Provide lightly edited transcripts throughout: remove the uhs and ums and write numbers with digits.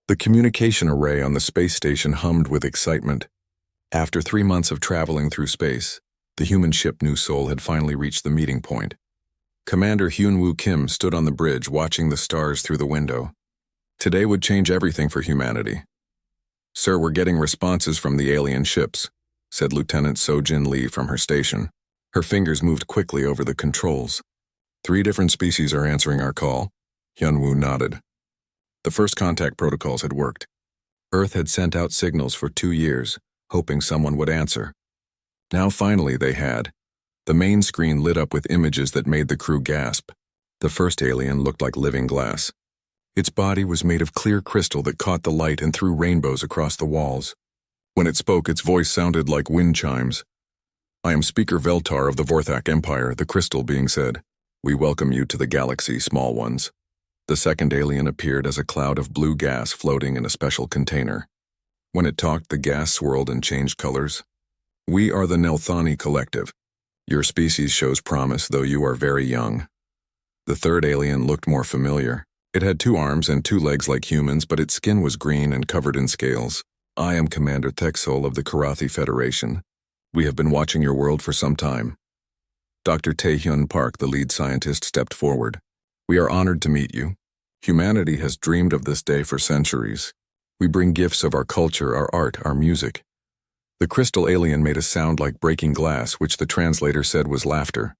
The communication array on the space station hummed with excitement. After 3 months of traveling through space, the human ship New Seoul had finally reached the meeting point. Commander Hyun-woo Kim stood on the bridge watching the stars through the window. Today would change everything for humanity. "Sir, we're getting responses from the alien ships," said Lieutenant So-Jin Lee from her station. Her fingers moved quickly over the controls. "3 different species are answering our call." Hyun-woo nodded. The first contact protocols had worked. Earth had sent out signals for 2 years, hoping someone would answer. Now finally they had. The main screen lit up with images that made the crew gasp. The first alien looked like living glass. Its body was made of clear crystal that caught the light and threw rainbows across the walls. When it spoke, its voice sounded like wind chimes. "I am Speaker Veltar of the Vorthak Empire," the crystal being said. "We welcome you to the galaxy, small ones." The second alien appeared as a cloud of blue gas floating in a special container. When it talked, the gas swirled and changed colors. "We are the Nelthani Collective. Your species shows promise, though you are very young." The third alien looked more familiar. It had 2 arms and 2 legs like humans, but its skin was green and covered in scales. "I am Commander Thexol of the Karathi Federation. We have been watching your world for some time." Dr. Taehyun Park, the lead scientist, stepped forward. "We are honored to meet you. Humanity has dreamed of this day for centuries. We bring gifts of our culture, our art, our music." The crystal alien made a sound like breaking glass, which the translator said was laughter.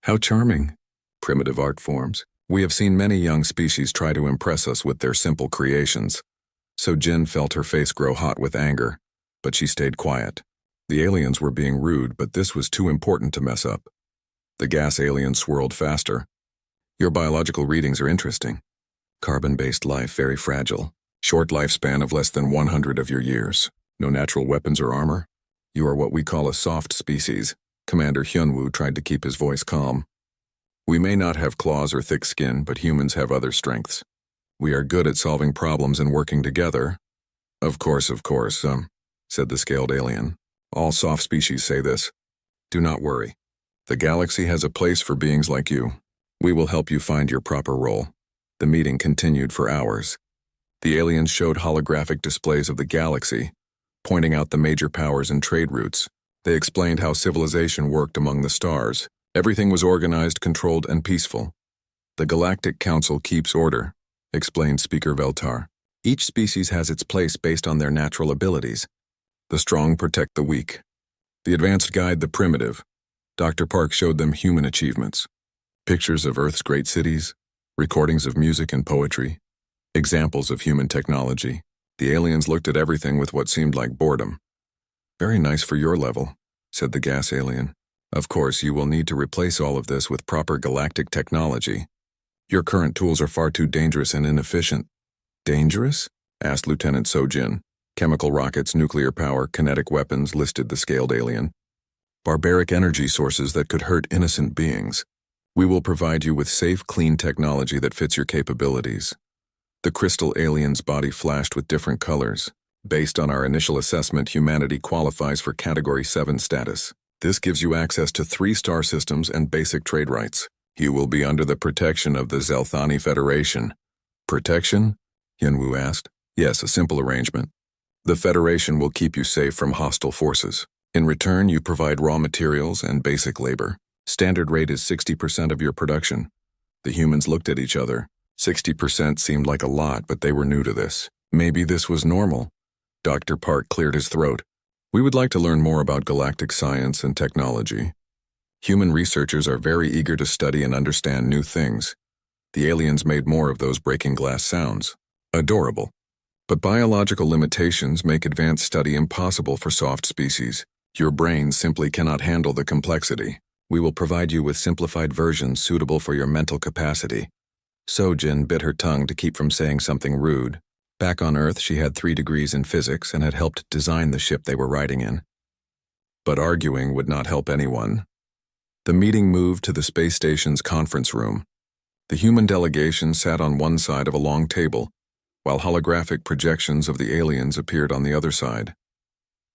"How charming. Primitive art forms. We have seen many young species try to impress us with their simple creations." So Jin felt her face grow hot with anger, but she stayed quiet. The aliens were being rude, but this was too important to mess up. The gas alien swirled faster. "Your biological readings are interesting. Carbon-based life, very fragile. Short lifespan of less than 100 of your years. No natural weapons or armor. You are what we call a soft species." Commander Hyun-woo tried to keep his voice calm. "We may not have claws or thick skin, but humans have other strengths. We are good at solving problems and working together." Of course, said the scaled alien. "All soft species say this. Do not worry. The galaxy has a place for beings like you. We will help you find your proper role." The meeting continued for hours. The aliens showed holographic displays of the galaxy, pointing out the major powers and trade routes. They explained how civilization worked among the stars. Everything was organized, controlled, and peaceful. "The Galactic Council keeps order," explained Speaker Veltar. "Each species has its place based on their natural abilities. The strong protect the weak. The advanced guide the primitive." Dr. Park showed them human achievements. Pictures of Earth's great cities, recordings of music and poetry, examples of human technology. The aliens looked at everything with what seemed like boredom. "Very nice for your level," said the gas alien. "Of course, you will need to replace all of this with proper galactic technology. Your current tools are far too dangerous and inefficient." "Dangerous?" asked Lieutenant So-Jin. "Chemical rockets, nuclear power, kinetic weapons," listed the scaled alien. "Barbaric energy sources that could hurt innocent beings. We will provide you with safe, clean technology that fits your capabilities." The crystal alien's body flashed with different colors. "Based on our initial assessment, humanity qualifies for Category 7 status. This gives you access to 3 star systems and basic trade rights. You will be under the protection of the Zelthani Federation." "Protection?" Hyun-woo asked. "Yes, a simple arrangement. The Federation will keep you safe from hostile forces. In return, you provide raw materials and basic labor. Standard rate is 60% of your production." The humans looked at each other. 60% seemed like a lot, but they were new to this. Maybe this was normal. Dr. Park cleared his throat. "We would like to learn more about galactic science and technology. Human researchers are very eager to study and understand new things." The aliens made more of those breaking glass sounds. "Adorable. But biological limitations make advanced study impossible for soft species. Your brains simply cannot handle the complexity. We will provide you with simplified versions suitable for your mental capacity." So-Jin bit her tongue to keep from saying something rude. Back on Earth, she had 3 degrees in physics and had helped design the ship they were riding in. But arguing would not help anyone. The meeting moved to the space station's conference room. The human delegation sat on one side of a long table, while holographic projections of the aliens appeared on the other side.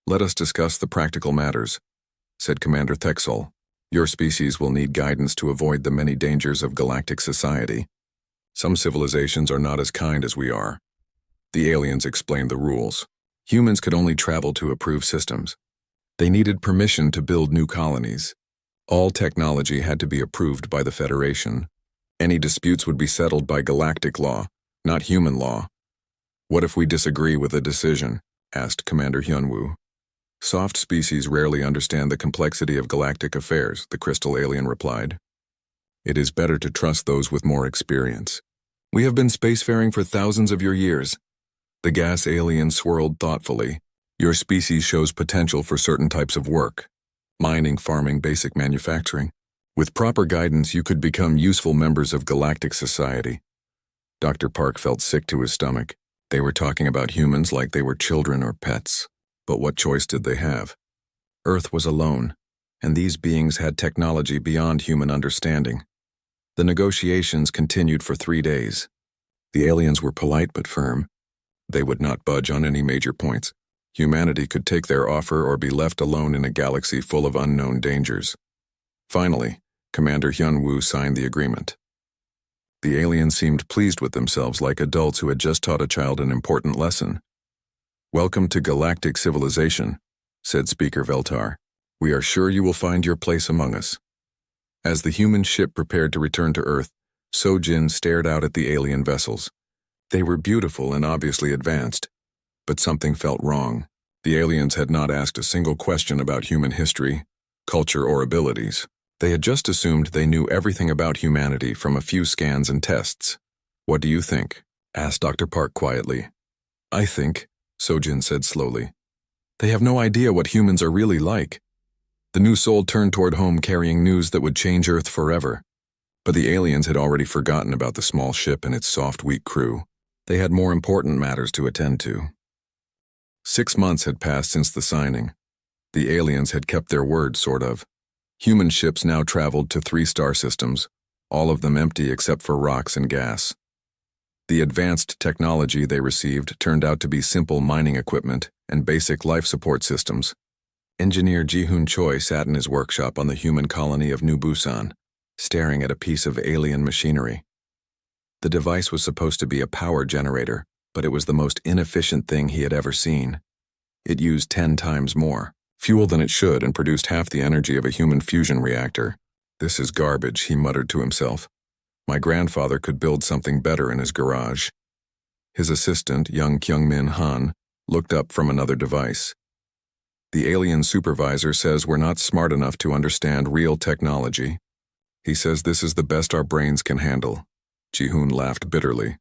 "Let us discuss the practical matters," said Commander Thexol. "Your species will need guidance to avoid the many dangers of galactic society. Some civilizations are not as kind as we are. The aliens explained the rules. Humans could only travel to approved systems. They needed permission to build new colonies. All technology had to be approved by the Federation. Any disputes would be settled by galactic law, not human law. "What if we disagree with a decision?" asked Commander Hyunwoo. "Soft species rarely understand the complexity of galactic affairs," the crystal alien replied. "It is better to trust those with more experience. We have been spacefaring for thousands of your years." The gas alien swirled thoughtfully. "Your species shows potential for certain types of work. Mining, farming, basic manufacturing. With proper guidance, you could become useful members of galactic society." Dr. Park felt sick to his stomach. They were talking about humans like they were children or pets. But what choice did they have? Earth was alone, and these beings had technology beyond human understanding. The negotiations continued for 3 days. The aliens were polite but firm. They would not budge on any major points. Humanity could take their offer or be left alone in a galaxy full of unknown dangers. Finally, Commander Hyunwoo signed the agreement. The aliens seemed pleased with themselves, like adults who had just taught a child an important lesson. "Welcome to galactic civilization," said Speaker Veltar. "We are sure you will find your place among us." As the human ship prepared to return to Earth, Sojin stared out at the alien vessels. They were beautiful and obviously advanced, but something felt wrong. The aliens had not asked a single question about human history, culture, or abilities. They had just assumed they knew everything about humanity from a few scans and tests. "What do you think?" asked Dr. Park quietly. "I think," Sojin said slowly, "they have no idea what humans are really like." The new soul turned toward home carrying news that would change Earth forever. But the aliens had already forgotten about the small ship and its soft, weak crew. They had more important matters to attend to. 6 months had passed since the signing. The aliens had kept their word, sort of. Human ships now traveled to 3 star systems, all of them empty except for rocks and gas. The advanced technology they received turned out to be simple mining equipment and basic life support systems. Engineer Ji-hoon Choi sat in his workshop on the human colony of New Busan, staring at a piece of alien machinery. The device was supposed to be a power generator, but it was the most inefficient thing he had ever seen. It used 10 times more fuel than it should and produced half the energy of a human fusion reactor. "This is garbage," he muttered to himself. "My grandfather could build something better in his garage." His assistant, young Kyung-min Han, looked up from another device. "The alien supervisor says we're not smart enough to understand real technology. He says this is the best our brains can handle." Ji-hoon laughed bitterly.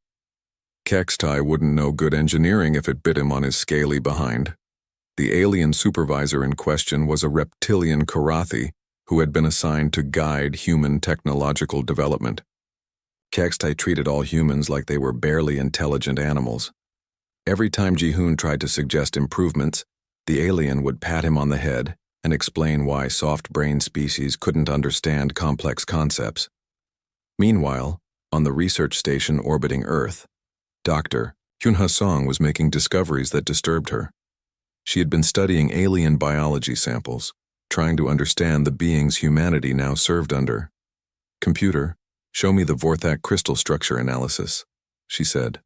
"Kextai wouldn't know good engineering if it bit him on his scaly behind." The alien supervisor in question was a reptilian Karathi who had been assigned to guide human technological development. Kextai treated all humans like they were barely intelligent animals. Every time Ji-hoon tried to suggest improvements, the alien would pat him on the head and explain why soft-brained species couldn't understand complex concepts. Meanwhile, on the research station orbiting Earth, Dr. Hyun-ha Song was making discoveries that disturbed her. She had been studying alien biology samples, trying to understand the beings humanity now served under. "Computer, show me the Vorthak crystal structure analysis," she said.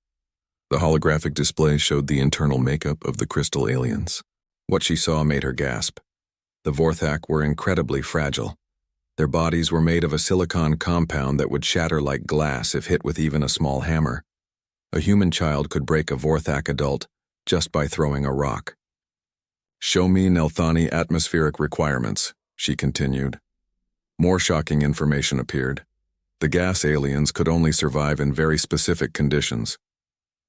The holographic display showed the internal makeup of the crystal aliens. What she saw made her gasp. The Vorthak were incredibly fragile. Their bodies were made of a silicon compound that would shatter like glass if hit with even a small hammer. A human child could break a Vorthak adult just by throwing a rock. "Show me Nelthani atmospheric requirements," she continued. More shocking information appeared. The gas aliens could only survive in very specific conditions.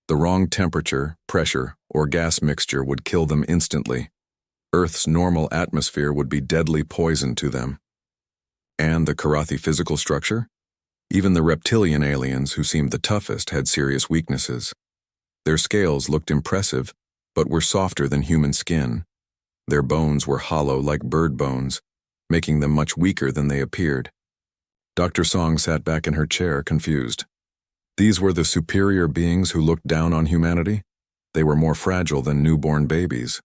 The wrong temperature, pressure, or gas mixture would kill them instantly. Earth's normal atmosphere would be deadly poison to them. And the Karathi physical structure? Even the reptilian aliens, who seemed the toughest, had serious weaknesses. Their scales looked impressive, but were softer than human skin. Their bones were hollow like bird bones, making them much weaker than they appeared. Dr. Song sat back in her chair, confused. These were the superior beings who looked down on humanity? They were more fragile than newborn babies.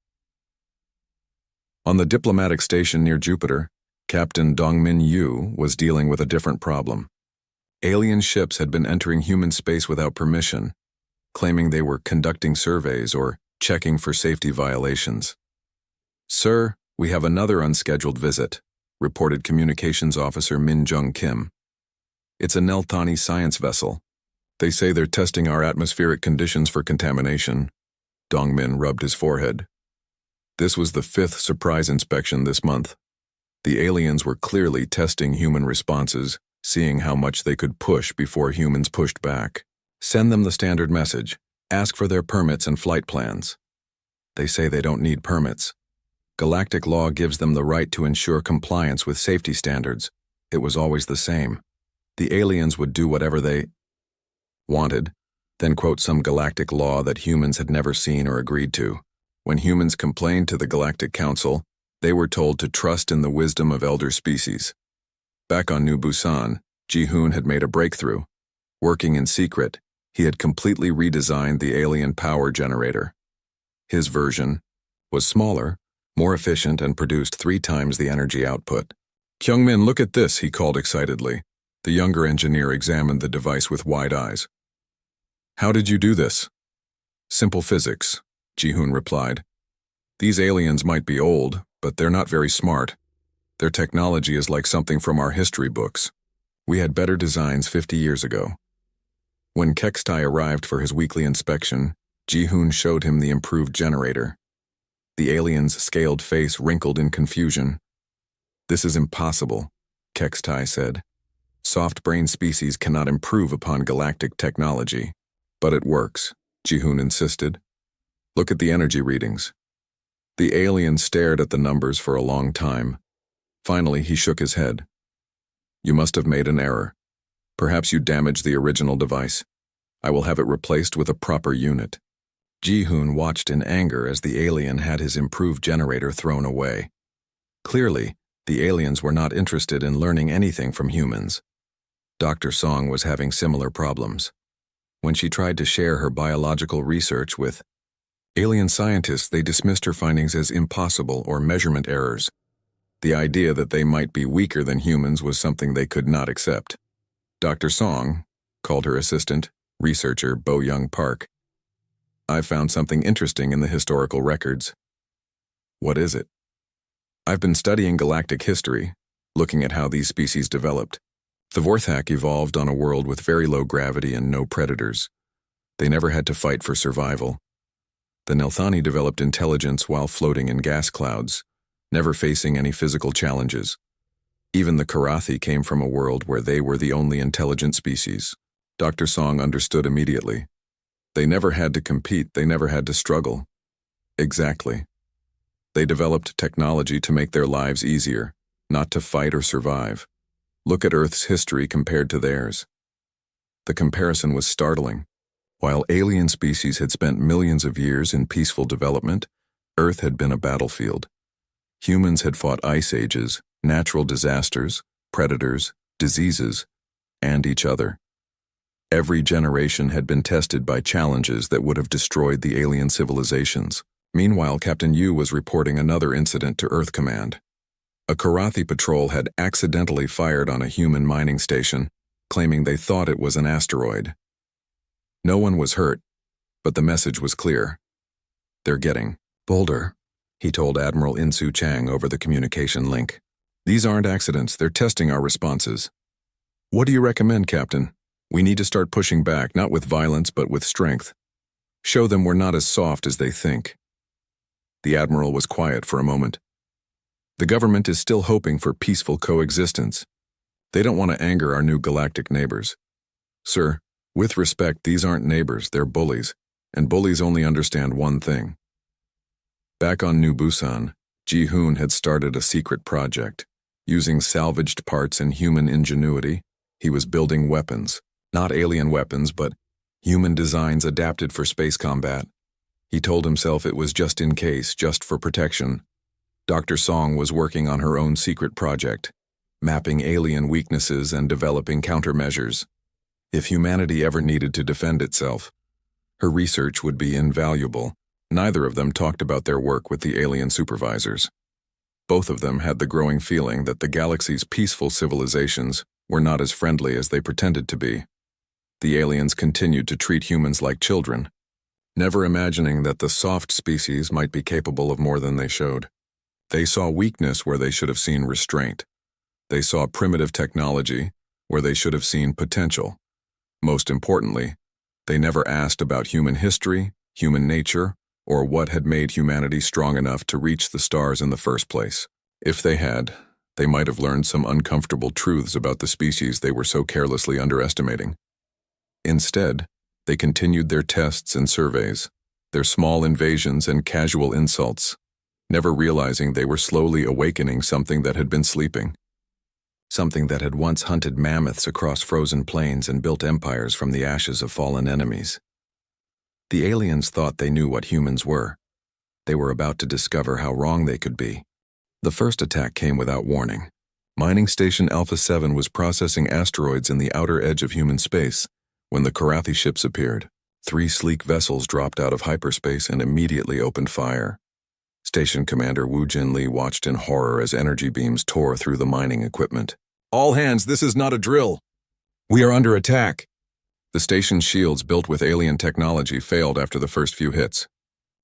On the diplomatic station near Jupiter, Captain Dongmin Yu was dealing with a different problem. Alien ships had been entering human space without permission. claiming they were conducting surveys or checking for safety violations. "Sir, we have another unscheduled visit," reported Communications Officer Min Jung Kim. "It's a Nelthani science vessel. They say they're testing our atmospheric conditions for contamination." Dong Min rubbed his forehead. This was the 5th surprise inspection this month. The aliens were clearly testing human responses, seeing how much they could push before humans pushed back. "Send them the standard message. Ask for their permits and flight plans." They say they don't need permits. Galactic law gives them the right to ensure compliance with safety standards. It was always the same. The aliens would do whatever they wanted, then quote some galactic law that humans had never seen or agreed to. When humans complained to the Galactic Council, they were told to trust in the wisdom of elder species. Back on New Busan, Ji-hoon had made a breakthrough. Working in secret, he had completely redesigned the alien power generator. His version was smaller, more efficient, and produced 3 times the energy output. "Kyungmin, look at this," he called excitedly. The younger engineer examined the device with wide eyes. "How did you do this?" "Simple physics," Ji-hoon replied. "These aliens might be old, but they're not very smart. Their technology is like something from our history books. We had better designs 50 years ago." When Kextai arrived for his weekly inspection, Ji-hoon showed him the improved generator. The alien's scaled face wrinkled in confusion. "This is impossible," Kextai said. "Soft-brain species cannot improve upon galactic technology." "But it works," Ji-hoon insisted. "Look at the energy readings." The alien stared at the numbers for a long time. Finally, he shook his head. "You must have made an error. Perhaps you damaged the original device. I will have it replaced with a proper unit." Ji-hoon watched in anger as the alien had his improved generator thrown away. Clearly, the aliens were not interested in learning anything from humans. Dr. Song was having similar problems. When she tried to share her biological research with alien scientists, they dismissed her findings as impossible or measurement errors. The idea that they might be weaker than humans was something they could not accept. Dr. Song called her assistant, researcher Bo Young Park. "I've found something interesting in the historical records." "What is it?" "I've been studying galactic history, looking at how these species developed. The Vorthak evolved on a world with very low gravity and no predators. They never had to fight for survival. The Nelthani developed intelligence while floating in gas clouds, never facing any physical challenges. Even the Karathi came from a world where they were the only intelligent species." Dr. Song understood immediately. They never had to compete, they never had to struggle. Exactly. They developed technology to make their lives easier, not to fight or survive. Look at Earth's history compared to theirs. The comparison was startling. While alien species had spent millions of years in peaceful development, Earth had been a battlefield. Humans had fought ice ages, natural disasters, predators, diseases, and each other. Every generation had been tested by challenges that would have destroyed the alien civilizations. Meanwhile, Captain Yu was reporting another incident to Earth Command. A Karathi patrol had accidentally fired on a human mining station, claiming they thought it was an asteroid. No one was hurt, but the message was clear. "They're getting bolder," he told Admiral Insu Chang over the communication link. "These aren't accidents, they're testing our responses." "What do you recommend, Captain?" "We need to start pushing back, not with violence, but with strength. Show them we're not as soft as they think." The Admiral was quiet for a moment. "The government is still hoping for peaceful coexistence. They don't want to anger our new galactic neighbors. Sir, with respect, these aren't neighbors, they're bullies, and bullies only understand one thing." Back on New Busan, Ji-hoon had started a secret project. Using salvaged parts and human ingenuity, he was building weapons. Not alien weapons, but human designs adapted for space combat. He told himself it was just in case, just for protection. Dr. Song was working on her own secret project, mapping alien weaknesses and developing countermeasures. If humanity ever needed to defend itself, her research would be invaluable. Neither of them talked about their work with the alien supervisors. Both of them had the growing feeling that the galaxy's peaceful civilizations were not as friendly as they pretended to be. The aliens continued to treat humans like children, never imagining that the soft species might be capable of more than they showed. They saw weakness where they should have seen restraint. They saw primitive technology where they should have seen potential. Most importantly, they never asked about human history, human nature, or what had made humanity strong enough to reach the stars in the first place. If they had, they might have learned some uncomfortable truths about the species they were so carelessly underestimating. Instead, they continued their tests and surveys, their small invasions and casual insults, never realizing they were slowly awakening something that had been sleeping. Something that had once hunted mammoths across frozen plains and built empires from the ashes of fallen enemies. The aliens thought they knew what humans were. They were about to discover how wrong they could be. The first attack came without warning. Mining Station Alpha 7 was processing asteroids in the outer edge of human space when the Karathi ships appeared. 3 sleek vessels dropped out of hyperspace and immediately opened fire. Station Commander Wu Jinli watched in horror as energy beams tore through the mining equipment. "All hands, this is not a drill. We are under attack." The station's shields built with alien technology failed after the first few hits.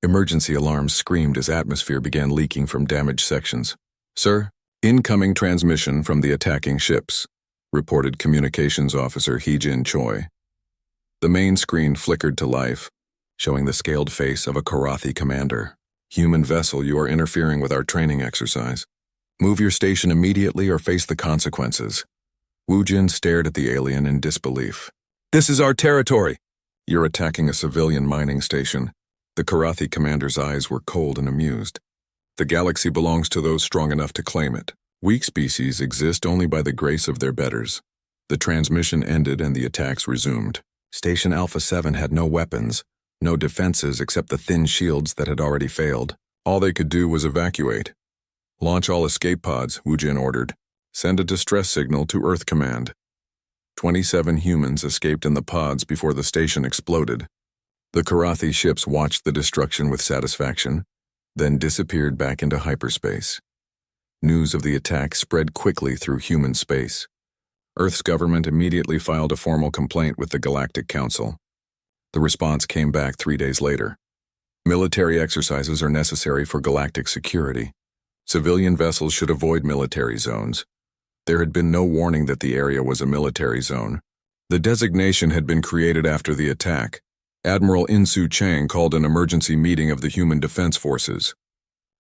Emergency alarms screamed as atmosphere began leaking from damaged sections. "Sir, incoming transmission from the attacking ships," reported Communications Officer Hee-Jin Choi. The main screen flickered to life, showing the scaled face of a Karathi commander. "Human vessel, you are interfering with our training exercise. Move your station immediately or face the consequences." Wu Jin stared at the alien in disbelief. "This is our territory." "You're attacking a civilian mining station." The Karathi commander's eyes were cold and amused. "The galaxy belongs to those strong enough to claim it. Weak species exist only by the grace of their betters." The transmission ended and the attacks resumed. Station Alpha 7 had no weapons, no defenses except the thin shields that had already failed. All they could do was evacuate. "Launch all escape pods," Wu Jin ordered. "Send a distress signal to Earth Command." 27 humans escaped in the pods before the station exploded. The Karathi ships watched the destruction with satisfaction, then disappeared back into hyperspace. News of the attack spread quickly through human space. Earth's government immediately filed a formal complaint with the Galactic Council. The response came back 3 days later. "Military exercises are necessary for galactic security. Civilian vessels should avoid military zones." There had been no warning that the area was a military zone. The designation had been created after the attack. Admiral Insu Chang called an emergency meeting of the Human Defense Forces.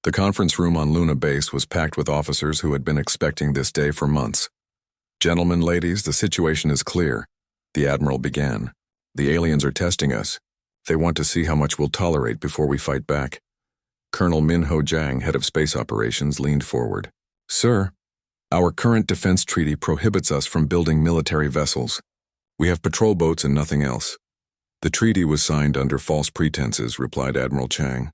The conference room on Luna Base was packed with officers who had been expecting this day for months. "Gentlemen, ladies, the situation is clear," the Admiral began. "The aliens are testing us. They want to see how much we'll tolerate before we fight back." Colonel Min-Ho Jang, head of space operations, leaned forward. "Sir, our current defense treaty prohibits us from building military vessels. We have patrol boats and nothing else." "The treaty was signed under false pretenses," replied Admiral Chang.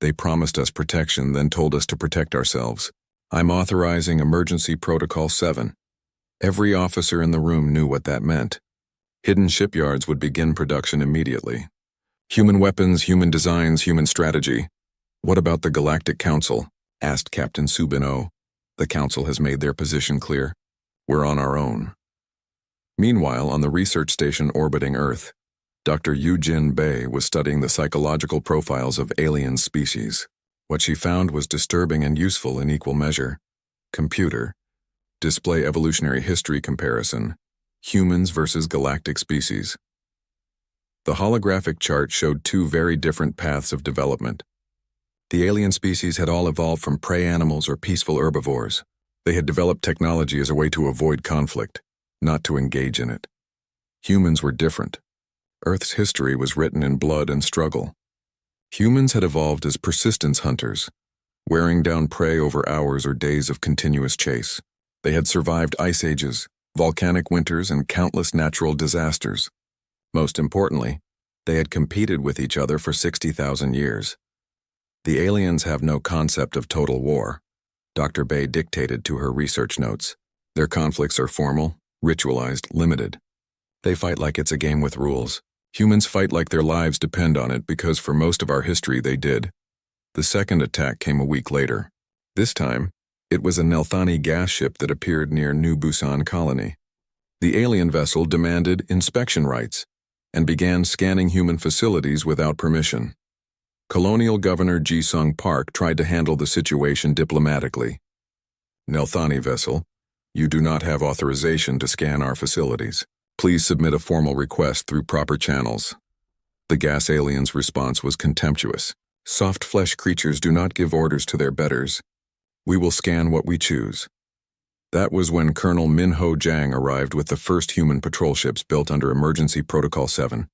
"They promised us protection, then told us to protect ourselves. I'm authorizing Emergency Protocol 7. Every officer in the room knew what that meant. Hidden shipyards would begin production immediately. Human weapons, human designs, human strategy. "What about the Galactic Council?" asked Captain Subin-O. "The Council has made their position clear. We're on our own." Meanwhile, on the research station orbiting Earth, Dr. Yu-Jin Bei was studying the psychological profiles of alien species. What she found was disturbing and useful in equal measure. Computer. Display evolutionary history comparison. Humans versus galactic species. The holographic chart showed 2 very different paths of development. The alien species had all evolved from prey animals or peaceful herbivores. They had developed technology as a way to avoid conflict, not to engage in it. Humans were different. Earth's history was written in blood and struggle. Humans had evolved as persistence hunters, wearing down prey over hours or days of continuous chase. They had survived ice ages, volcanic winters, and countless natural disasters. Most importantly, they had competed with each other for 60,000 years. "The aliens have no concept of total war," Dr. Bei dictated to her research notes. "Their conflicts are formal, ritualized, limited. They fight like it's a game with rules. Humans fight like their lives depend on it because for most of our history they did." The second attack came a week later. This time, it was a Nelthani gas ship that appeared near New Busan Colony. The alien vessel demanded inspection rights and began scanning human facilities without permission. Colonial Governor Ji-Sung Park tried to handle the situation diplomatically. Nelthani vessel, you do not have authorization to scan our facilities. Please submit a formal request through proper channels. The gas alien's response was contemptuous. Soft flesh creatures do not give orders to their betters. We will scan what we choose. That was when Colonel Min-ho Jang arrived with the first human patrol ships built under Emergency Protocol 7.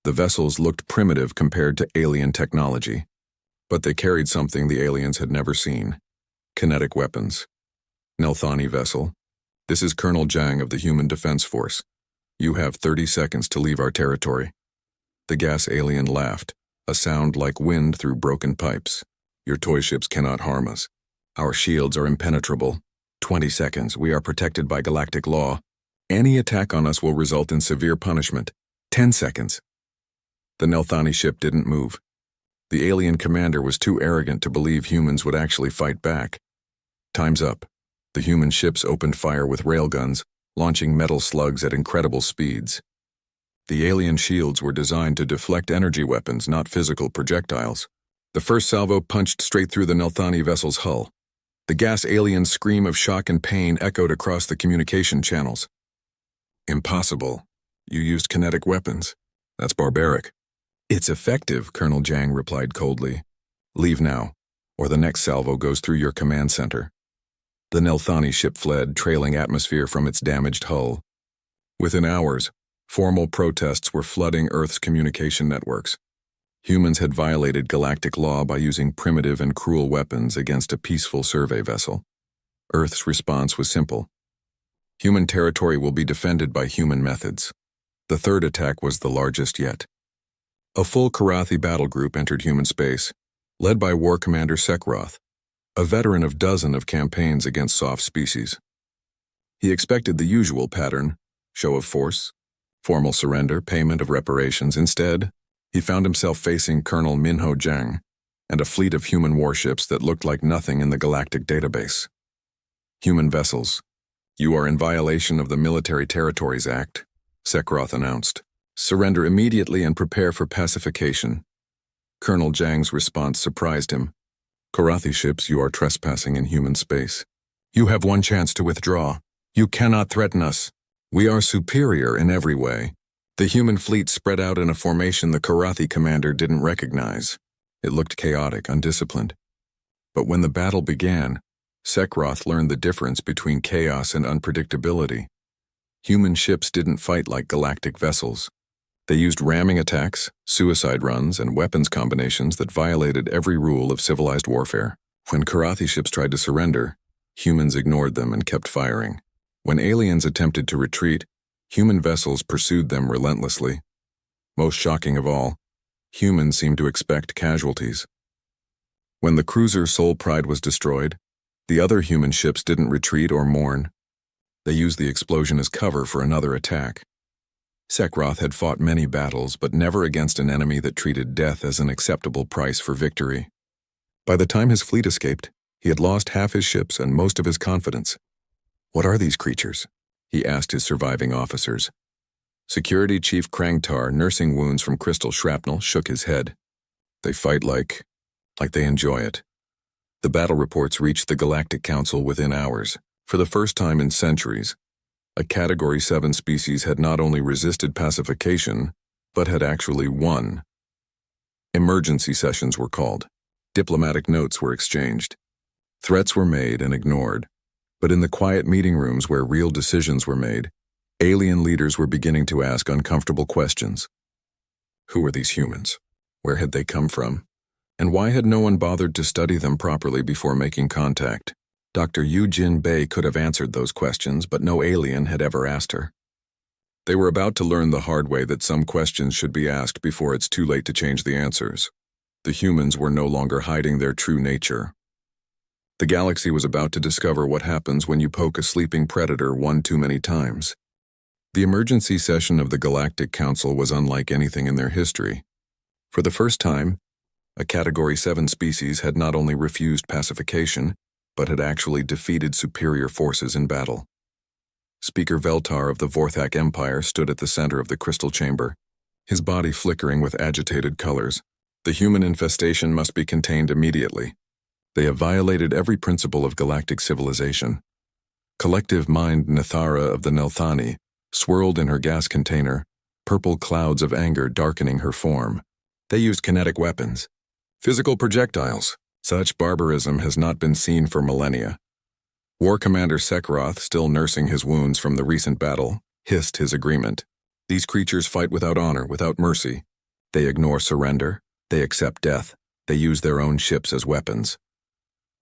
The vessels looked primitive compared to alien technology, but they carried something the aliens had never seen: kinetic weapons. Nelthani vessel, this is Colonel Jang of the Human Defense Force. You have 30 seconds to leave our territory. The gas alien laughed, a sound like wind through broken pipes. Your toy ships cannot harm us. Our shields are impenetrable. 20 seconds, we are protected by galactic law. Any attack on us will result in severe punishment. 10 seconds. The Nelthani ship didn't move. The alien commander was too arrogant to believe humans would actually fight back. Time's up. The human ships opened fire with railguns, launching metal slugs at incredible speeds. The alien shields were designed to deflect energy weapons, not physical projectiles. The first salvo punched straight through the Nelthani vessel's hull. The gas alien's scream of shock and pain echoed across the communication channels. Impossible. You used kinetic weapons. That's barbaric. It's effective, Colonel Jang replied coldly. Leave now, or the next salvo goes through your command center. The Nelthani ship fled, trailing atmosphere from its damaged hull. Within hours, formal protests were flooding Earth's communication networks. Humans had violated galactic law by using primitive and cruel weapons against a peaceful survey vessel. Earth's response was simple. Human territory will be defended by human methods. The third attack was the largest yet. A full Karathi battle group entered human space, led by War Commander Sekroth, a veteran of dozens of campaigns against soft species. He expected the usual pattern: show of force, formal surrender, payment of reparations. Instead, he found himself facing Colonel Min-ho Jang and a fleet of human warships that looked like nothing in the galactic database. Human vessels, you are in violation of the Military Territories Act, Sekroth announced. Surrender immediately and prepare for pacification. Colonel Jang's response surprised him. Karathi ships, you are trespassing in human space. You have one chance to withdraw. You cannot threaten us. We are superior in every way. The human fleet spread out in a formation the Karathi commander didn't recognize. It looked chaotic, undisciplined. But when the battle began, Sekroth learned the difference between chaos and unpredictability. Human ships didn't fight like galactic vessels. They used ramming attacks, suicide runs, and weapons combinations that violated every rule of civilized warfare. When Karathi ships tried to surrender, humans ignored them and kept firing. When aliens attempted to retreat, human vessels pursued them relentlessly. Most shocking of all, humans seemed to expect casualties. When the cruiser Soul Pride was destroyed, the other human ships didn't retreat or mourn. They used the explosion as cover for another attack. Sekroth had fought many battles, but never against an enemy that treated death as an acceptable price for victory. By the time his fleet escaped, he had lost half his ships and most of his confidence. What are these creatures? He asked his surviving officers. Security Chief Krangtar, nursing wounds from crystal shrapnel, shook his head. They fight like they enjoy it. The battle reports reached the Galactic Council within hours. For the first time in centuries, a Category 7 species had not only resisted pacification, but had actually won. Emergency sessions were called. Diplomatic notes were exchanged. Threats were made and ignored. But in the quiet meeting rooms where real decisions were made, alien leaders were beginning to ask uncomfortable questions. Who were these humans? Where had they come from? And why had no one bothered to study them properly before making contact? Dr. Yu-Jin Bei could have answered those questions, but no alien had ever asked her. They were about to learn the hard way that some questions should be asked before it's too late to change the answers. The humans were no longer hiding their true nature. The galaxy was about to discover what happens when you poke a sleeping predator one too many times. The emergency session of the Galactic Council was unlike anything in their history. For the first time, a Category 7 species had not only refused pacification, but had actually defeated superior forces in battle. Speaker Veltar of the Vorthak Empire stood at the center of the crystal chamber, his body flickering with agitated colors. The human infestation must be contained immediately. They have violated every principle of galactic civilization. Collective mind Nithara of the Nelthani swirled in her gas container, purple clouds of anger darkening her form. They used kinetic weapons, physical projectiles. Such barbarism has not been seen for millennia. War Commander Sekroth, still nursing his wounds from the recent battle, hissed his agreement. These creatures fight without honor, without mercy. They ignore surrender. They accept death. They use their own ships as weapons.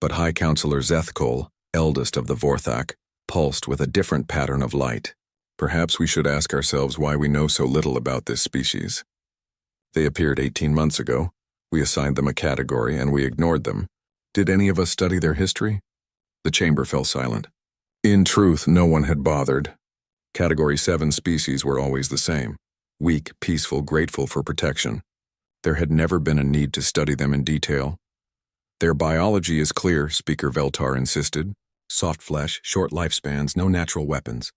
But High Counselor Zethkol, eldest of the Vorthak, pulsed with a different pattern of light. Perhaps we should ask ourselves why we know so little about this species. They appeared 18 months ago. We assigned them a category and we ignored them. Did any of us study their history? The chamber fell silent. In truth, no one had bothered. Category 7 species were always the same. Weak, peaceful, grateful for protection. There had never been a need to study them in detail. Their biology is clear, Speaker Veltar insisted. Soft flesh, short lifespans, no natural weapons.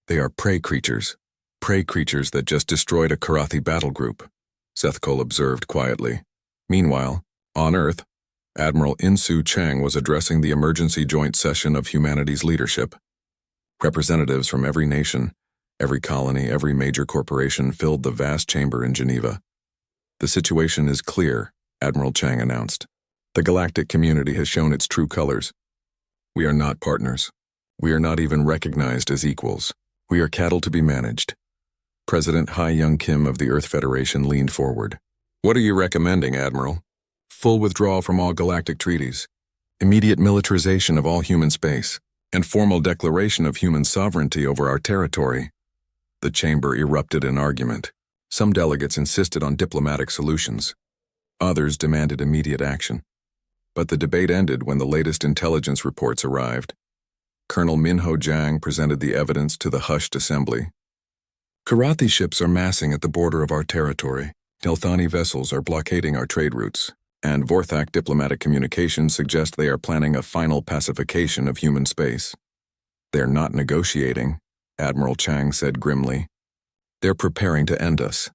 They are prey creatures that just destroyed a Karathi battle group, Zethkol observed quietly. Meanwhile, on Earth, Admiral Insu Chang was addressing the emergency joint session of humanity's leadership. Representatives from every nation, every colony, every major corporation filled the vast chamber in Geneva. The situation is clear, Admiral Chang announced. The galactic community has shown its true colors. We are not partners. We are not even recognized as equals. We are cattle to be managed. President Hai Young Kim of the Earth Federation leaned forward. What are you recommending, Admiral? Full withdrawal from all galactic treaties, immediate militarization of all human space, and formal declaration of human sovereignty over our territory. The chamber erupted in argument. Some delegates insisted on diplomatic solutions. Others demanded immediate action. But the debate ended when the latest intelligence reports arrived. Colonel Minho Jiang presented the evidence to the hushed assembly. Karathi ships are massing at the border of our territory. Nelthani vessels are blockading our trade routes, and Vorthak diplomatic communications suggest they are planning a final pacification of human space. They're not negotiating, Admiral Chang said grimly. They're preparing to end us.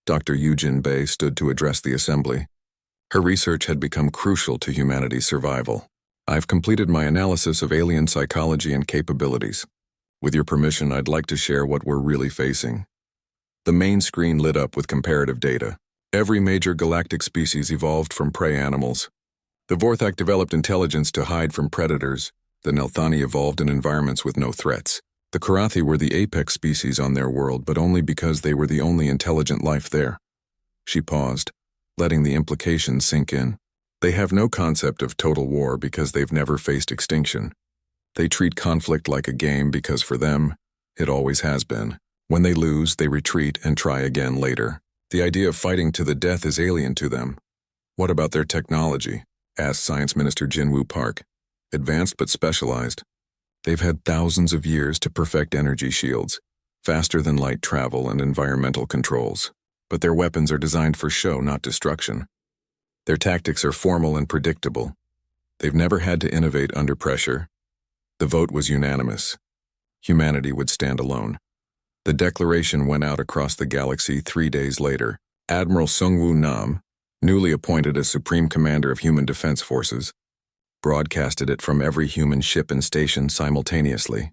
Dr. Yujin Bei stood to address the assembly. Her research had become crucial to humanity's survival. I've completed my analysis of alien psychology and capabilities. With your permission, I'd like to share what we're really facing. The main screen lit up with comparative data. Every major galactic species evolved from prey animals. The Vorthak developed intelligence to hide from predators. The Nelthani evolved in environments with no threats. The Karathi were the apex species on their world, but only because they were the only intelligent life there. She paused, letting the implications sink in. They have no concept of total war because they've never faced extinction. They treat conflict like a game because for them, it always has been. When they lose, they retreat and try again later. The idea of fighting to the death is alien to them. What about their technology? Asked Science Minister Jinwoo Park. Advanced but specialized. They've had thousands of years to perfect energy shields, faster than light travel and environmental controls. But their weapons are designed for show, not destruction. Their tactics are formal and predictable. They've never had to innovate under pressure. The vote was unanimous. Humanity would stand alone. The declaration went out across the galaxy 3 days later. Admiral Sungwoo Nam, newly appointed as Supreme Commander of Human Defense Forces, broadcasted it from every human ship and station simultaneously.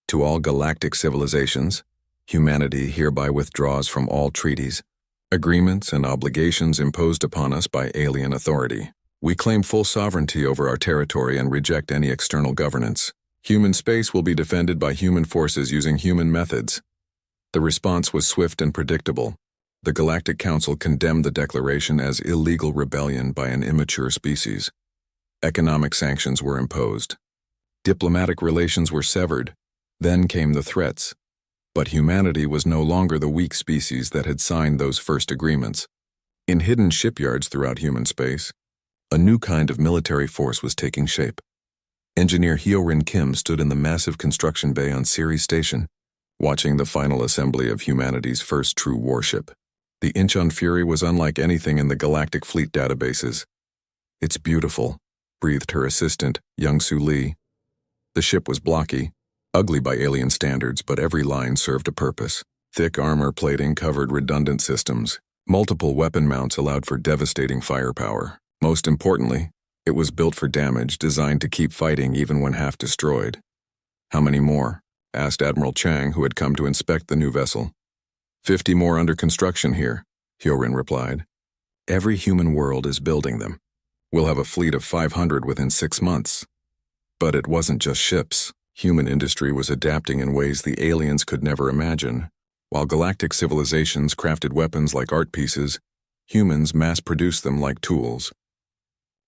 To all galactic civilizations, humanity hereby withdraws from all treaties, agreements, and obligations imposed upon us by alien authority. We claim full sovereignty over our territory and reject any external governance. Human space will be defended by human forces using human methods. The response was swift and predictable. The Galactic Council condemned the declaration as illegal rebellion by an immature species. Economic sanctions were imposed. Diplomatic relations were severed. Then came the threats. But humanity was no longer the weak species that had signed those first agreements. In hidden shipyards throughout human space, a new kind of military force was taking shape. Engineer Hyorin Kim stood in the massive construction bay on Ceres Station, watching the final assembly of humanity's first true warship. The Incheon Fury was unlike anything in the Galactic Fleet databases. "It's beautiful," breathed her assistant, Young-Soo Lee. The ship was blocky, Ugly by alien standards, but every line served a purpose. Thick armor plating covered redundant systems. Multiple weapon mounts allowed for devastating firepower. Most importantly, it was built for damage, designed to keep fighting even when half destroyed. "How many more?" asked Admiral Chang, who had come to inspect the new vessel. 50 more under construction here," Hyorin replied. "Every human world is building them. We'll have a fleet of 500 within 6 months." But it wasn't just ships. Human industry was adapting in ways the aliens could never imagine. While galactic civilizations crafted weapons like art pieces, humans mass-produced them like tools.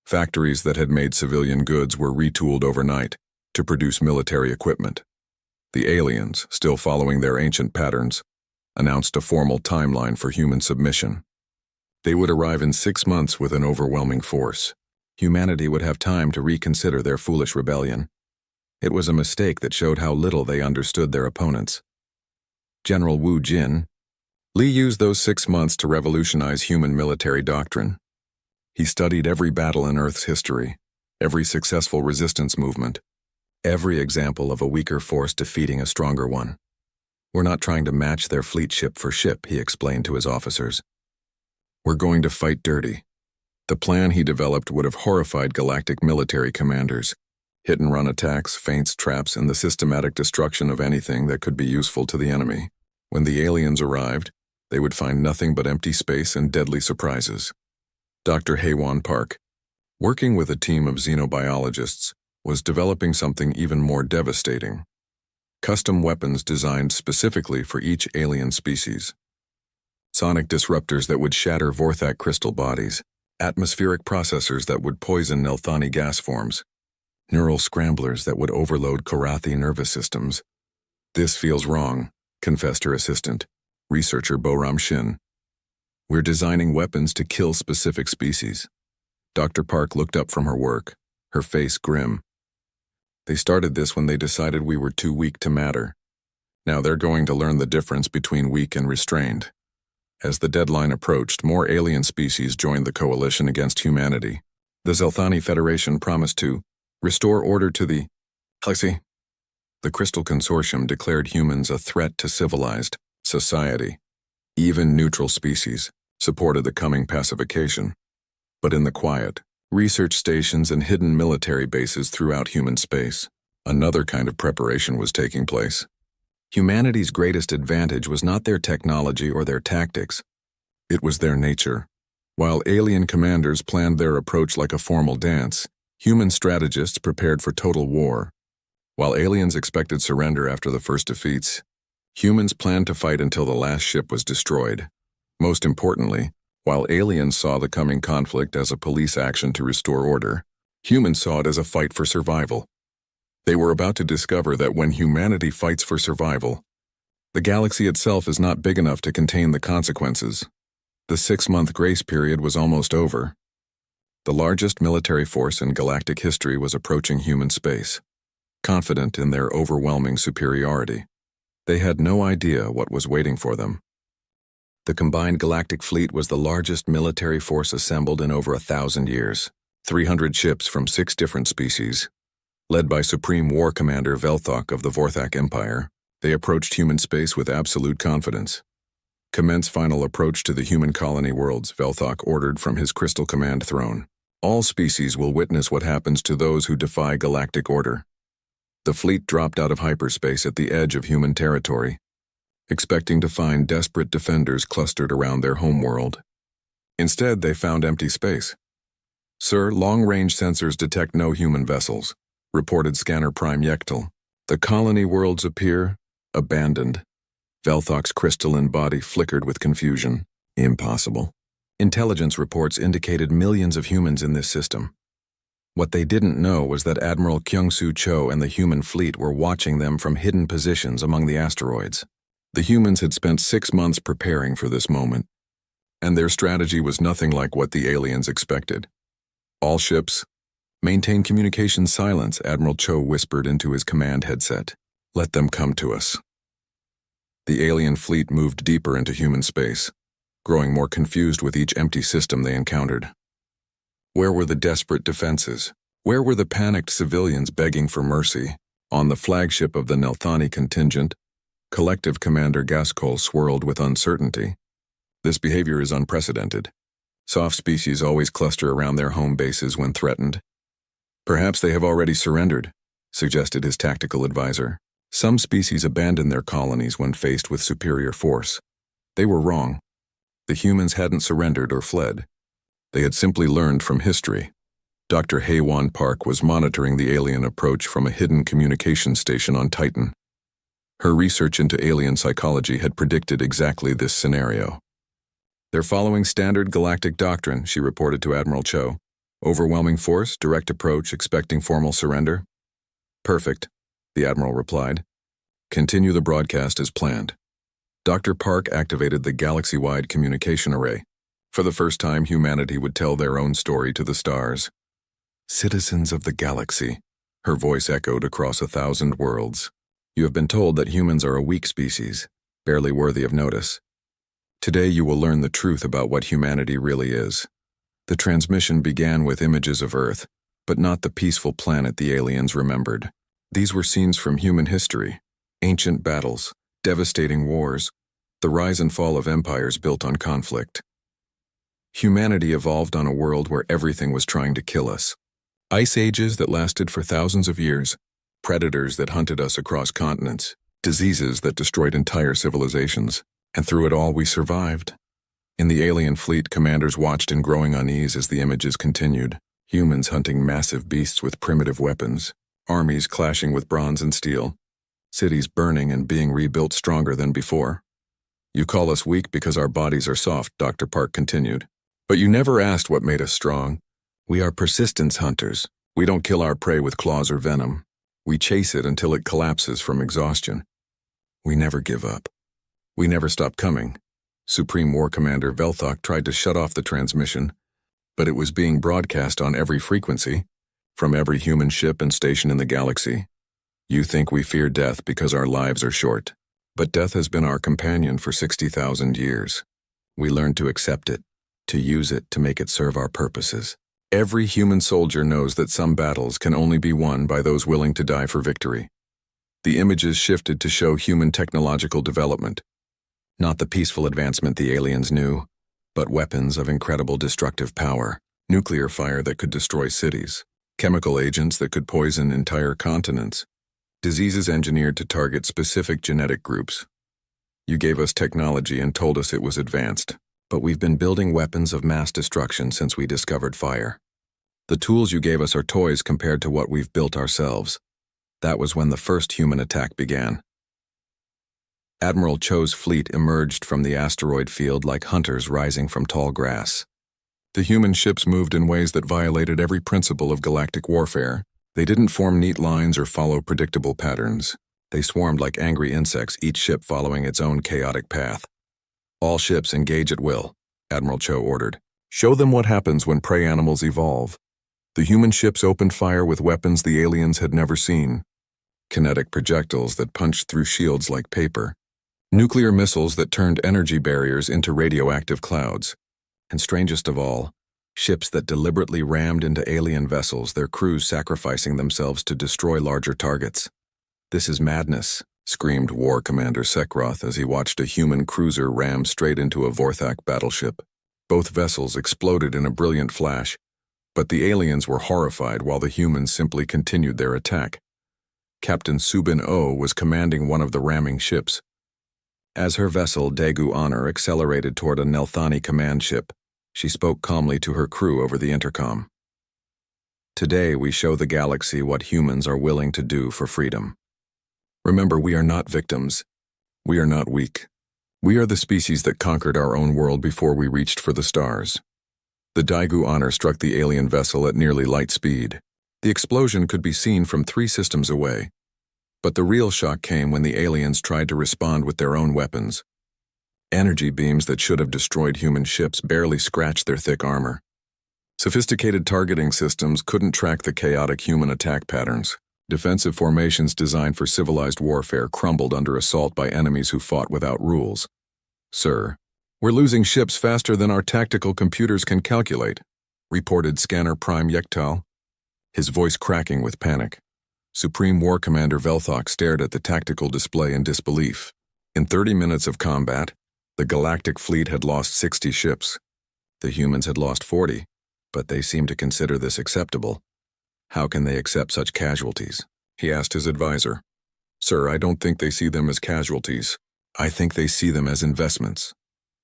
Factories that had made civilian goods were retooled overnight to produce military equipment. The aliens, still following their ancient patterns, announced a formal timeline for human submission. They would arrive in 6 months with an overwhelming force. Humanity would have time to reconsider their foolish rebellion. It was a mistake that showed how little they understood their opponents. General Wu Jin. Li used those 6 months to revolutionize human military doctrine. He studied every battle in Earth's history, every successful resistance movement, every example of a weaker force defeating a stronger one. "We're not trying to match their fleet ship for ship," he explained to his officers. "We're going to fight dirty." The plan he developed would have horrified galactic military commanders. Hit-and-run attacks, feints, traps, and the systematic destruction of anything that could be useful to the enemy. When the aliens arrived, they would find nothing but empty space and deadly surprises. Dr. Haewon Park, working with a team of xenobiologists, was developing something even more devastating. Custom weapons designed specifically for each alien species. Sonic disruptors that would shatter Vorthak crystal bodies, atmospheric processors that would poison Nelthani gas forms, neural scramblers that would overload Korathi nervous systems. "This feels wrong," confessed her assistant, researcher Boram Shin. "We're designing weapons to kill specific species." Dr. Park looked up from her work, her face grim. "They started this when they decided we were too weak to matter. Now they're going to learn the difference between weak and restrained." As the deadline approached, more alien species joined the coalition against humanity. The Zelthani Federation promised to restore order to the Galaxy. The Crystal Consortium declared humans a threat to civilized society. Even neutral species supported the coming pacification. But in the quiet, research stations and hidden military bases throughout human space, another kind of preparation was taking place. Humanity's greatest advantage was not their technology or their tactics. It was their nature. While alien commanders planned their approach like a formal dance, human strategists prepared for total war. While aliens expected surrender after the first defeats, humans planned to fight until the last ship was destroyed. Most importantly, while aliens saw the coming conflict as a police action to restore order, humans saw it as a fight for survival. They were about to discover that when humanity fights for survival, the galaxy itself is not big enough to contain the consequences. The 6-month grace period was almost over. The largest military force in galactic history was approaching human space, confident in their overwhelming superiority. They had no idea what was waiting for them. The combined galactic fleet was the largest military force assembled in over 1,000 years. 300 ships from 6 different species. Led by Supreme War Commander Velthok of the Vorthak Empire, they approached human space with absolute confidence. "Commence final approach to the human colony worlds," Velthok ordered from his Crystal Command throne. "All species will witness what happens to those who defy galactic order." The fleet dropped out of hyperspace at the edge of human territory, expecting to find desperate defenders clustered around their homeworld. Instead, they found empty space. "Sir, long-range sensors detect no human vessels," reported Scanner Prime Yektel. "The colony worlds appear abandoned." Velthok's crystalline body flickered with confusion. "Impossible. Intelligence reports indicated millions of humans in this system." What they didn't know was that Admiral Kyung-Soo Cho and the human fleet were watching them from hidden positions among the asteroids. The humans had spent 6 months preparing for this moment, and their strategy was nothing like what the aliens expected. "All ships, maintain communication silence," Admiral Cho whispered into his command headset. "Let them come to us." The alien fleet moved deeper into human space, growing more confused with each empty system they encountered. Where were the desperate defenses? Where were the panicked civilians begging for mercy? On the flagship of the Nelthani contingent, Collective Commander Gaskell swirled with uncertainty. This behavior is unprecedented. Soft species always cluster around their home bases when threatened. Perhaps they have already surrendered, suggested his tactical advisor. Some species abandon their colonies when faced with superior force. They were wrong. The humans hadn't surrendered or fled. They had simply learned from history. Dr. Haywan Park was monitoring the alien approach from a hidden communication station on Titan. Her research into alien psychology had predicted exactly this scenario. They're following standard galactic doctrine, she reported to Admiral Cho. Overwhelming force, direct approach, expecting formal surrender. Perfect, the Admiral replied. Continue the broadcast as planned. Dr. Park activated the galaxy-wide communication array. For the first time, humanity would tell their own story to the stars. Citizens of the galaxy, her voice echoed across 1,000 worlds. You have been told that humans are a weak species, barely worthy of notice. Today you will learn the truth about what humanity really is. The transmission began with images of Earth, but not the peaceful planet the aliens remembered. These were scenes from human history, ancient battles, devastating wars, the rise and fall of empires built on conflict. Humanity evolved on a world where everything was trying to kill us. Ice ages that lasted for thousands of years, predators that hunted us across continents, diseases that destroyed entire civilizations, and through it all we survived. In the alien fleet, commanders watched in growing unease as the images continued, humans hunting massive beasts with primitive weapons, armies clashing with bronze and steel, cities burning and being rebuilt stronger than before. You call us weak because our bodies are soft, Dr. Park continued. But you never asked what made us strong. We are persistence hunters. We don't kill our prey with claws or venom. We chase it until it collapses from exhaustion. We never give up. We never stop coming. Supreme War Commander Velthok tried to shut off the transmission, but it was being broadcast on every frequency, from every human ship and station in the galaxy. You think we fear death because our lives are short, but death has been our companion for 60,000 years. We learned to accept it, to use it to make it serve our purposes. Every human soldier knows that some battles can only be won by those willing to die for victory. The images shifted to show human technological development. Not the peaceful advancement the aliens knew, but weapons of incredible destructive power, nuclear fire that could destroy cities, chemical agents that could poison entire continents, diseases engineered to target specific genetic groups. You gave us technology and told us it was advanced, but we've been building weapons of mass destruction since we discovered fire. The tools you gave us are toys compared to what we've built ourselves. That was when the first human attack began. Admiral Cho's fleet emerged from the asteroid field like hunters rising from tall grass. The human ships moved in ways that violated every principle of galactic warfare. They didn't form neat lines or follow predictable patterns. They swarmed like angry insects, each ship following its own chaotic path. All ships engage at will, Admiral Cho ordered. Show them what happens when prey animals evolve. The human ships opened fire with weapons the aliens had never seen. Kinetic projectiles that punched through shields like paper. Nuclear missiles that turned energy barriers into radioactive clouds. And strangest of all, ships that deliberately rammed into alien vessels, their crews sacrificing themselves to destroy larger targets. This is madness, screamed War Commander Sekroth as he watched a human cruiser ram straight into a Vorthak battleship. Both vessels exploded in a brilliant flash, but the aliens were horrified while the humans simply continued their attack. Captain Subin O was commanding one of the ramming ships. As her vessel, Daegu Honor, accelerated toward a Nelthani command ship, she spoke calmly to her crew over the intercom. Today we show the galaxy what humans are willing to do for freedom. Remember, we are not victims. We are not weak. We are the species that conquered our own world before we reached for the stars. The Daegu Honor struck the alien vessel at nearly light speed. The explosion could be seen from 3 systems away. But the real shock came when the aliens tried to respond with their own weapons. Energy beams that should have destroyed human ships barely scratched their thick armor. Sophisticated targeting systems couldn't track the chaotic human attack patterns. Defensive formations designed for civilized warfare crumbled under assault by enemies who fought without rules. Sir, we're losing ships faster than our tactical computers can calculate, reported Scanner Prime Yektal, his voice cracking with panic. Supreme War Commander Velthok stared at the tactical display in disbelief. In 30 minutes of combat, the Galactic Fleet had lost 60 ships. The humans had lost 40, but they seemed to consider this acceptable. How can they accept such casualties? He asked his advisor. Sir, I don't think they see them as casualties. I think they see them as investments.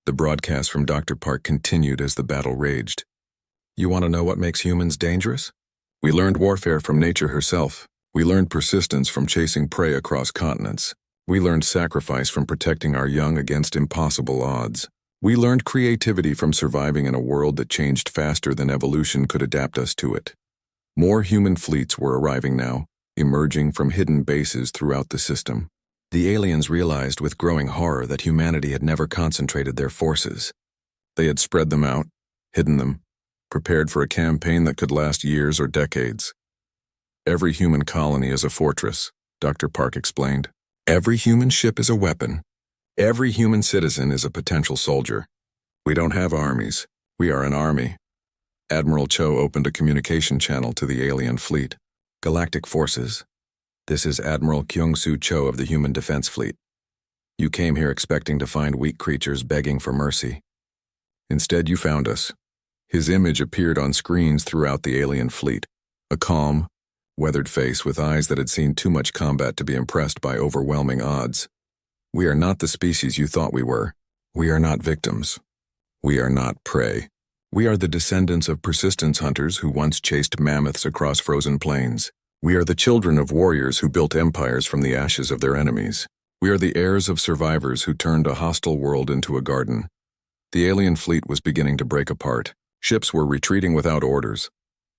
The broadcast from Dr. Park continued as the battle raged. You want to know what makes humans dangerous? We learned warfare from nature herself. We learned persistence from chasing prey across continents. We learned sacrifice from protecting our young against impossible odds. We learned creativity from surviving in a world that changed faster than evolution could adapt us to it. More human fleets were arriving now, emerging from hidden bases throughout the system. The aliens realized with growing horror that humanity had never concentrated their forces. They had spread them out, hidden them, prepared for a campaign that could last years or decades. Every human colony is a fortress, Dr. Park explained. Every human ship is a weapon. Every human citizen is a potential soldier. We don't have armies. We are an army. Admiral Cho opened a communication channel to the alien fleet. Galactic Forces. This is Admiral Kyung-Soo Cho of the Human Defense Fleet. You came here expecting to find weak creatures begging for mercy. Instead, you found us. His image appeared on screens throughout the alien fleet. A calm, weathered face with eyes that had seen too much combat to be impressed by overwhelming odds. We are not the species you thought we were. We are not victims. We are not prey. We are the descendants of persistence hunters who once chased mammoths across frozen plains. We are the children of warriors who built empires from the ashes of their enemies. We are the heirs of survivors who turned a hostile world into a garden. The alien fleet was beginning to break apart. Ships were retreating without orders.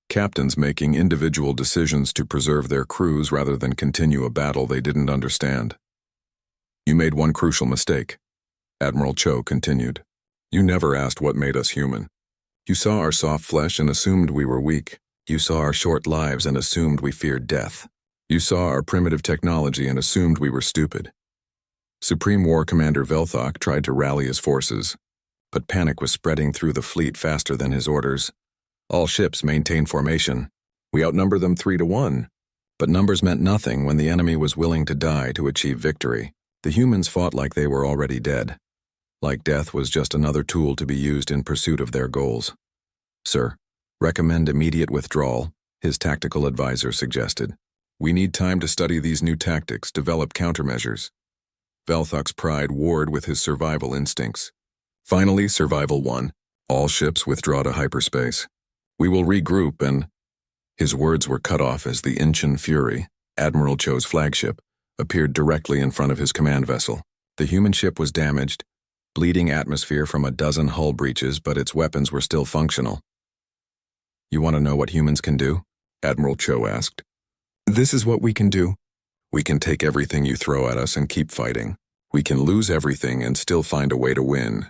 Captains making individual decisions to preserve their crews rather than continue a battle they didn't understand. You made one crucial mistake, Admiral Cho continued. You never asked what made us human. You saw our soft flesh and assumed we were weak. You saw our short lives and assumed we feared death. You saw our primitive technology and assumed we were stupid. Supreme War Commander Velthok tried to rally his forces, but panic was spreading through the fleet faster than his orders. All ships maintain formation. We outnumber them 3-1. But numbers meant nothing when the enemy was willing to die to achieve victory. The humans fought like they were already dead. Like death was just another tool to be used in pursuit of their goals. Sir, recommend immediate withdrawal, his tactical advisor suggested. We need time to study these new tactics, develop countermeasures. Velthok's pride warred with his survival instincts. Finally, Survival 1. All ships withdraw to hyperspace. We will regroup and... His words were cut off as the Incheon Fury, Admiral Cho's flagship, appeared directly in front of his command vessel. The human ship was damaged, bleeding atmosphere from a dozen hull breaches, but its weapons were still functional. You want to know what humans can do? Admiral Cho asked. This is what we can do. We can take everything you throw at us and keep fighting. We can lose everything and still find a way to win.